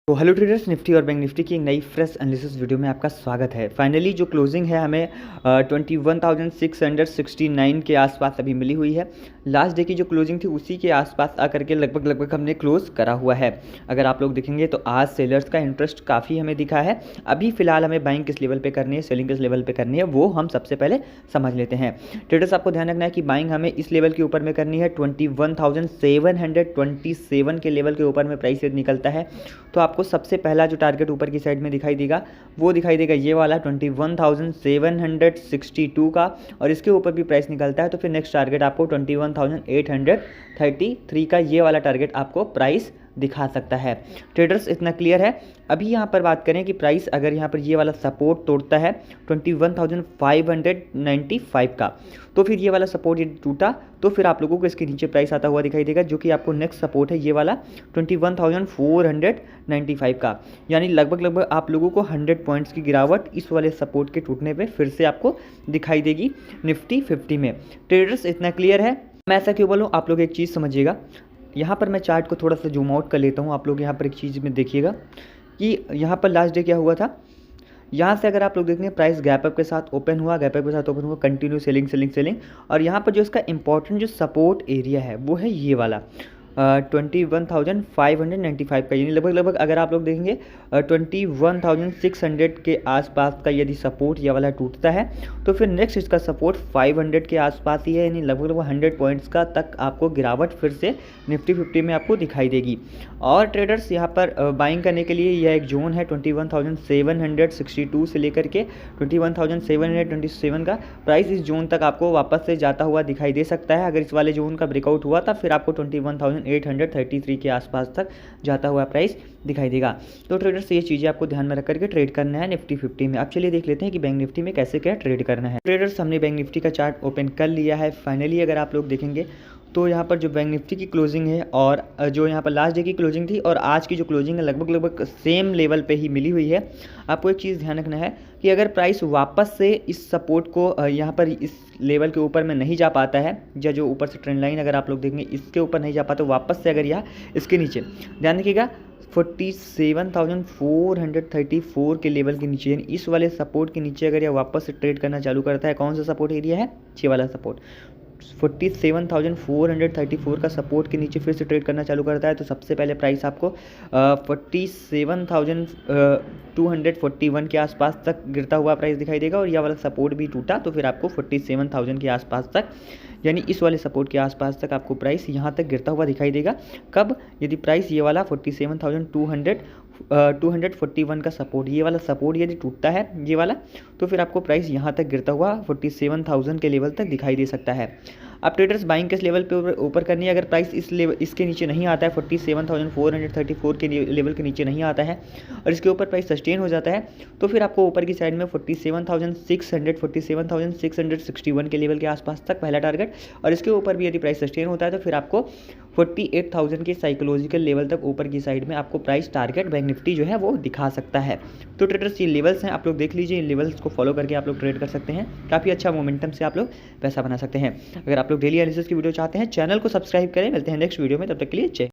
तो hello traders, Nifty और bank Nifty की एक नई फ्रेश एनालिसिस वीडियो में आपका स्वागत है। फाइनली जो क्लोजिंग है हमें 21,669 के आसपास अभी मिली हुई है। लास्ट डे की जो क्लोजिंग थी उसी के आसपास आकर के लगभग हमने क्लोज करा हुआ है। अगर आप लोग देखेंगे तो आज सेलर्स का इंटरेस्ट काफ़ी हमें दिखा है। अभी फिलहाल हमें बाइंग किस लेवल पे करनी है, सेलिंग किस लेवल पे करनी है, वो हम सबसे पहले समझ लेते हैं। ट्रेडर्स आपको ध्यान रखना है कि बाइंग हमें इस लेवल के ऊपर में करनी है। 21,727 के लेवल के ऊपर में प्राइस निकलता है तो आपको सबसे पहला जो टारगेट ऊपर की साइड में दिखाई देगा वो दिखाई देगा ये वाला 21,762 का, और इसके ऊपर भी प्राइस निकलता है तो फिर नेक्स्ट टारगेट आपको 21,833 का ये वाला टारगेट आपको प्राइस दिखा सकता है। ट्रेडर्स इतना क्लियर है। अभी यहाँ पर बात करें कि प्राइस अगर यहाँ पर ये वाला सपोर्ट तोड़ता है 21,595 का, तो फिर ये वाला सपोर्ट ये टूटा तो फिर आप लोगों को इसके नीचे प्राइस आता हुआ दिखाई देगा, जो कि आपको नेक्स्ट सपोर्ट है ये वाला 21,495 का। यानी लगभग आप लोगों को 100 पॉइंट्स की गिरावट इस वाले सपोर्ट के टूटने पे फिर से आपको दिखाई देगी निफ्टी 50 में। ट्रेडर्स इतना क्लियर है। मैं ऐसा क्यों बोलूँ, आप लोग एक चीज़ समझिएगा। यहाँ पर मैं चार्ट को थोड़ा सा जूम आउट कर लेता हूँ। आप लोग यहाँ पर एक चीज़ में देखिएगा कि यहाँ पर लास्ट डे क्या हुआ था। यहाँ से अगर आप लोग देखेंगे प्राइस गैप अप के साथ ओपन हुआ, गैप अप के साथ ओपन हुआ, कंटिन्यू सेलिंग सेलिंग सेलिंग, और यहाँ पर जो इसका इंपॉर्टेंट जो सपोर्ट एरिया है वो है ये वाला 21,595 का। यानी लगभग अगर आप लोग देखेंगे 21,600 के आसपास का यदि सपोर्ट ये वाला टूटता है तो फिर नेक्स्ट इसका सपोर्ट 500 के आसपास ही है। यानी लगभग 100 पॉइंट्स का तक आपको गिरावट फिर से निफ्टी 50 में आपको दिखाई देगी। और ट्रेडर्स यहाँ पर बाइंग करने के लिए यह एक जोन है 21,762 से लेकर के 21,727 का। प्राइस इस जोन तक आपको वापस से जाता हुआ दिखाई दे सकता है। अगर इस वाले जोन का ब्रेकआउट हुआ तब फिर आपको 21,833 के आसपास तक जाता हुआ प्राइस दिखाई देगा। तो ट्रेडर्स ये चीज़ें आपको ध्यान में रख करके ट्रेड करना है निफ्टी 50 में। अब चलिए देख लेते हैं कि बैंक निफ्टी में कैसे क्या ट्रेड करना है। ट्रेडर्स हमने बैंक निफ्टी का चार्ट ओपन कर लिया है। फाइनली अगर आप लोग देखेंगे तो यहाँ पर जो बैंक निफ्टी की क्लोजिंग है और जो यहाँ पर लास्ट डे की क्लोजिंग थी और आज की जो क्लोजिंग है लगभग सेम लेवल पे ही मिली हुई है। आपको एक चीज़ ध्यान रखना है कि अगर प्राइस वापस से इस सपोर्ट को यहाँ पर इस लेवल के ऊपर में नहीं जा पाता है, या जो ऊपर से ट्रेंड लाइन अगर आप लोग देखेंगे इसके ऊपर नहीं जा पाता, तो वापस से अगर यह इसके नीचे ध्यान रखिएगा 47,434 के लेवल के नीचे, यानी इस वाले सपोर्ट के नीचे अगर यह वापस से ट्रेड करना चालू करता है, कौन सा सपोर्ट एरिया है, ये वाला सपोर्ट 47,434 का सपोर्ट के नीचे फिर से ट्रेड करना चालू करता है तो सबसे पहले प्राइस आपको 47,241 के आसपास तक गिरता हुआ प्राइस दिखाई देगा। और यह वाला सपोर्ट भी टूटा तो फिर आपको 47,000 के आसपास तक, यानी इस वाले सपोर्ट के आसपास तक आपको प्राइस यहाँ तक गिरता हुआ दिखाई देगा। कब, यदि प्राइस ये वाला 47,241 का सपोर्ट, ये वाला सपोर्ट यदि टूटता है ये वाला, तो फिर आपको प्राइस यहाँ तक गिरता हुआ 47,000 के लेवल तक दिखाई दे सकता है। अब ट्रेडर्स बाइंग किस लेवल पे ऊपर करनी है। अगर प्राइस इस लेवल इसके नीचे नहीं आता है, 47,434 के लेवल के नीचे नहीं आता है और इसके ऊपर प्राइस सस्टेन हो जाता है तो फिर आपको ऊपर की साइड में 47,661 के लेवल के आसपास तक पहला टारगेट, और इसके ऊपर भी यदि प्राइस सस्टेन होता है तो फिर आपको 48,000 के साइकोलॉजिकल लेवल तक ऊपर की साइड में आपको प्राइस टारगेट बैंक निफ्टी जो है वो दिखा सकता है। तो ट्रेडर्स ये लेवल्स हैं, आप लोग देख लीजिए, इन लेवल्स को फॉलो करके आप लोग ट्रेड कर सकते हैं। काफ़ी अच्छा मोमेंटम से आप लोग पैसा बना सकते हैं। अगर आप लोग डेली एनालिसिस की वीडियो चाहते हैं, चैनल को सब्सक्राइब करें। मिलते हैं नेक्स्ट वीडियो में, तब तक के लिए जय।